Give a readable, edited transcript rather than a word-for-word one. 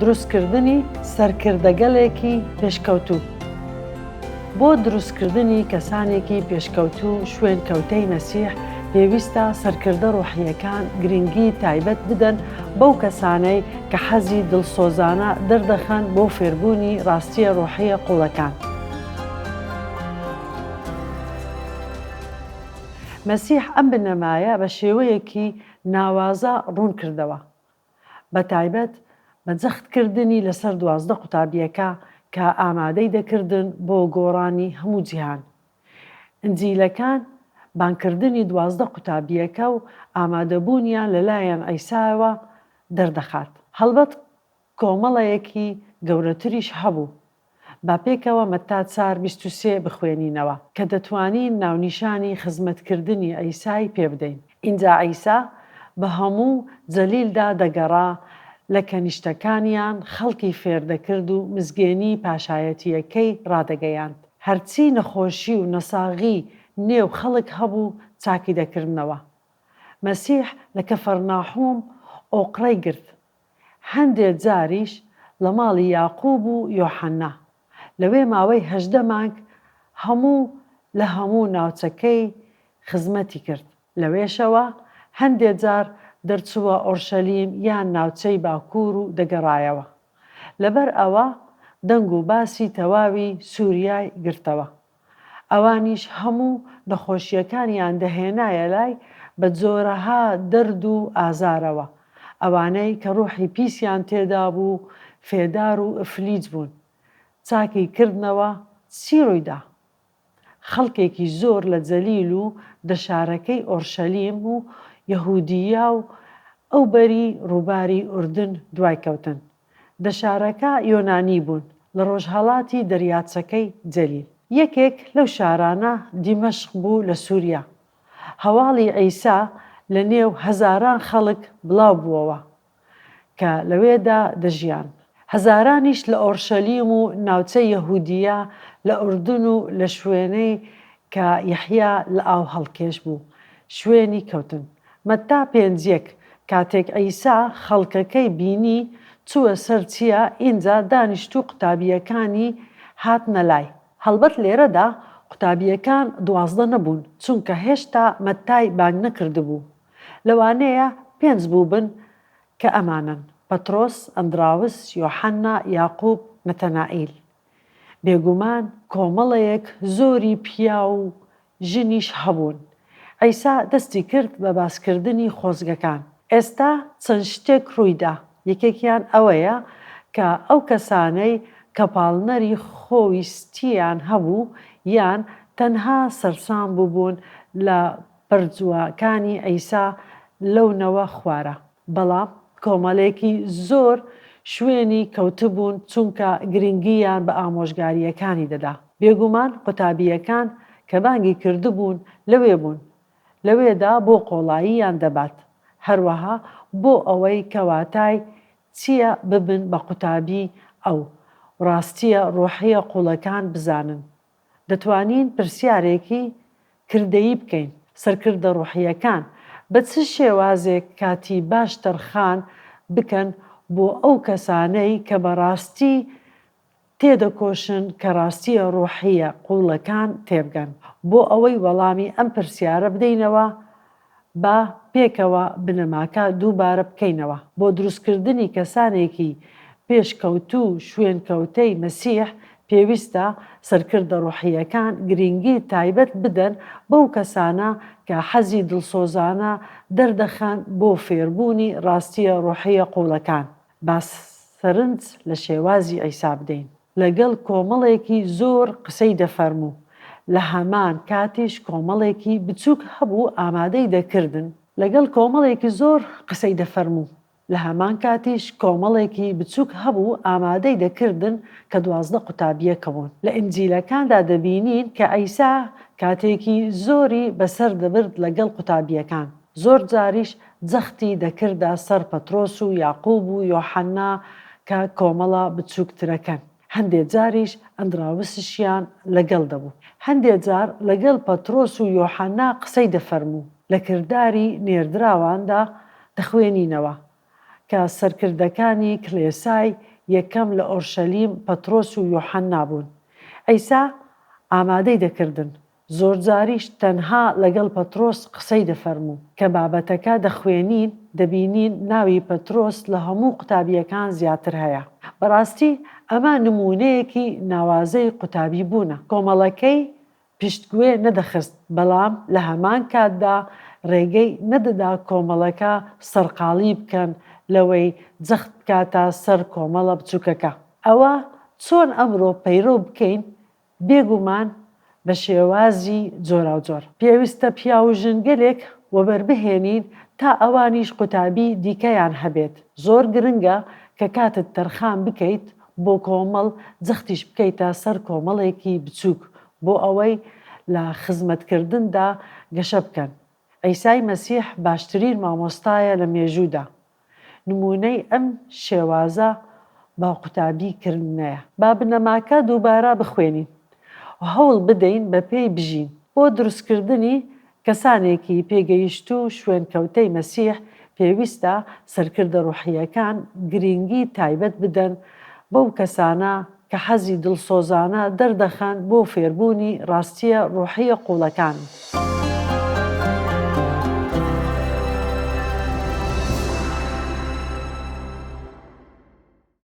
دروستکردنی سەرکردەگەڵێکی پێشکەوتوو. بۆ دروستکردنی کەسانێکی پێشکەوتوو شوێنکەوتەی مەسیح پێویستە سەرکردە ڕوحیەکان گرنگی تایبەت بدەن بەو کەسانەی کە حەزی دڵسۆزانە دەردەخەن بۆ فێربوونی ڕاستیە ڕوحیە قوڵەکان. مەسیح ئەم بنەمایە بە شێوەیەکی ناوازە ڕوون کردەوە، بە تایبەت بە جەختکردنی لەسەر 12 قوتابیەکە کە ئامادەی دەکردن بۆ گۆڕانی هەموو جیهان. ئنجیلەکان بانکردنی 12 قوتابیەکە و ئامادەبوونیان لەلایەن ئەیساوە دەردەخات. هەڵبەت کۆمەڵەیەکی گەورەتریش هەبوو. با پێکەوە مەتا 4:23 بخوێنینەوە کە دەتوانین ناونیشانی خزمەتکردنی ئەیسای پێ بدەین. اینجا ئەیسا بە هەموو جەلیلدا دەگەڕا لە کەنیشتەکانیان خەڵکی فێردەکرد و مزگێنی پاشایەتیەکەی ڕادەگەیاند. هەرچی نەخۆشی و نەساغی نێو خەڵک هەبوو چاکی دەکردنەوە. مەسیح لە کەفەرناحوم ئۆقرەی گرت. هەندێک جاریش لە ماڵی یاقوب و یۆحەنا. لەوێ ماوەی 18 مانگ لە هەموو ناوچەکەی خزمەتی کرد. لەوێشەوە هەندێک جار دەرچووە ئۆرشەلیم یان ناوچەی باکوور و دەگەڕایەوە. لەبەر ئەوە دەنگ و باسی تەواوی سووریای گرتەوە. ئەوانیش هەموو نەخۆشیەکانیان دەهێنایە لای بە جۆرەها دەرد و ئازارەوە. ئەوانەی کە ڕوحی پیسیان تێدا بوو فێدار و ئەفلیج بوون. چاکی کردنەوە چی ڕوویدا؟ خەڵکێکی زۆر لە جەلیل و دەشارەکەی ئۆرشەلیم و یەهودیە و ئەو بەری ڕووباری ئوردن دوای کەوتن. دەشارەکە یۆنانی بوون لە ڕۆژهەڵاتی دەریاچەکەی جەلیل. یەکێک لەو شارانە دیمەشق بوو لە سووریا. هەواڵی ئەیسا لە نێو هەزاران خەڵک بڵاو بووەوە کە لەوێدا دەژیان. هەزارانیش لە ئۆرشەلیم و ناوچەی یەهودیە لە ئوردن و لە شوێنەی کە یەحیا لە ئاو هەڵکێش بوو شوێنی کەوتن. مەتا 5 کاتێک ئەیسا خەڵکەکەی بینی چووە سەر چیە ئینجا دانیشتوو قوتابیەکانی هاتنە لای. هەڵبەت لێرەدا قوتابیەکان 12 نەبوون چونکە هێشتا مەتای بانگ نەکردبوو. لەوانەیە 5 بوو بن کە ئەمانن: پەترۆس، ئەندراوس، یۆحەنا، یاقوب، نەتەنائیل. بێگومان کۆمەڵەیەک زۆری پیا و ژنیش هەبوون. ئەیسا دەستی کرد بە باسکردنی خۆزگەکان. ئێستا چەند شتێک ڕوویدا. یەکێکیان ئەوەیە کە ئەو کەسانەی کە پاڵنەری خۆویستیان هەبوو یان تەنها سەرسام بووبوون لە پەرجووەکانی ئەیسا لەونەوە خوارە. بەڵام کۆمەڵێکی زۆر شوێنی کەوتبوون چونکە گرنگیان بە ئامۆژگاریەکانی دەدا. بێگومان قوتابیەکان کە بانگی کردبوون لەوێ بوون. لەوێدا بۆ قۆڵاییان دەبات. هەروەها بۆ ئەوەی کەواتای چییە ببن بە قوتابی ئەو ڕاستیە ڕوحیە قوڵەکان بزانن. دەتوانین پرسیارێکی کردەیی بکەین. سەرکردە ڕوحیەکان بە چ شێوازێک کاتی باش تەرخان بکەن بۆ ئەو کەسانەی کە بەڕاستی تێدەکۆشن کە ڕاستیە ڕوحیە قوڵەکان تێبگەن. بۆ ئەوەی وەڵامی ئەم پرسیارە بدەینەوە با پێکەوە بنەماکە دووبارە بکەینەوە. بۆ دروستکردنی کەسانێکی پێشکەوتوو شوێنکەوتەی مەسیح پێویستە سەرکردە ڕوحیەکان گرنگی تایبەت بدەن بەو کەسانە کە حەزی دڵسۆزانە دەردەخەن بۆ فێربوونی ڕاستیە ڕوحیە قوڵەکان. با سەرنج لە شێوازی ئەیسا بدەین. لەگەڵ کۆمەڵێکی زۆر قسەی دەفەرموو. لە هەمان کاتیش کۆمەڵێکی بچووک هەبوو ئامادەی دەکردن. لەگەڵ کۆمەڵێکی زۆر قسەی دەفەرموو. لە هەمان کاتیش کۆمەڵێکی بچووک هەبوو ئامادەی دەکردن کە 12 قوتابیەکە بوون. لە ئنجیلەکاندا دەبینین کە ئەیسا کاتێکی زۆری بەسەر دەبرد لەگەڵ قوتابیەکان. زۆر جاریش جەختی دەکردا سەر پەترۆس و یاقوب و یۆحەنا کە کۆمەڵە بچووکترەکەن. هەندێک جاریش ئەندراوسشیان لەگەڵ دەبوو. هەندێک جار لەگەڵ پەترۆس و یۆحەنا قسەی دەفەرموو. لە کردداری نێردراواندا دەخوێنینەوە کە سەرکردەکانی کلێسای یەکەم لە ئۆرشەلیم پەترۆس و یۆحەنا بوون. عیسا ئامادەی دەکردن. زۆر جاریش تەنها لەگەڵ پەترۆس قسەی دەفەرموو کە بابەتەکە دەخوێنین دەبینین ناوی پەترۆس لە هەموو قوتابیەکان زیاتر هەیە. بەڕاستی ئەمە نمونەیەکی ناوازەی قوتابی بوونە. کۆمەڵەکەی پشتگوێ نەدەخست، بەڵام لە هەمان کاتدا ڕێگەی نەدەدا کۆمەڵەکە سەرقاڵی بکەن لەوەی جەخت بکاتە سەر کۆمەڵە بچووکەکە. ئەوە چۆن ئەمڕۆ پەیڕۆ بکەین بێگومان بە شێوازی جۆراوجۆر. پێویستە پیا و ژنگەلێک وەبەربهێنین تا ئەوانیش قوتابی دیکەیان هەبێت. زۆر گرنگە کە کاتت تەرخان بکەیت بۆ کۆمەڵ جەختیش بکەیتە سەر کۆمەڵێکی بچووک بۆ ئەوەی لە خزمەتکردندا گەشە بکەن. عیسای مەسیح باشترین مامۆستایە لە مێژوودا. نمونەی ئەم شێوازە با قوتابی کردنەیە. با بنەماکە دووبارە بخوێنین و هەوڵ بدەین بە پێی بژین بۆ دروستکردنی کەسانێکی پێگەیشت و شوێنکەوتەی مەسیح پێویستە سەرکردە ڕوحیەکان گرنگی تایبەت بدەن بەو کەسانە کە حەزی دڵسۆزانە دەردەخەن بۆ فێربوونی ڕاستیە ڕوحیە قوڵەکان.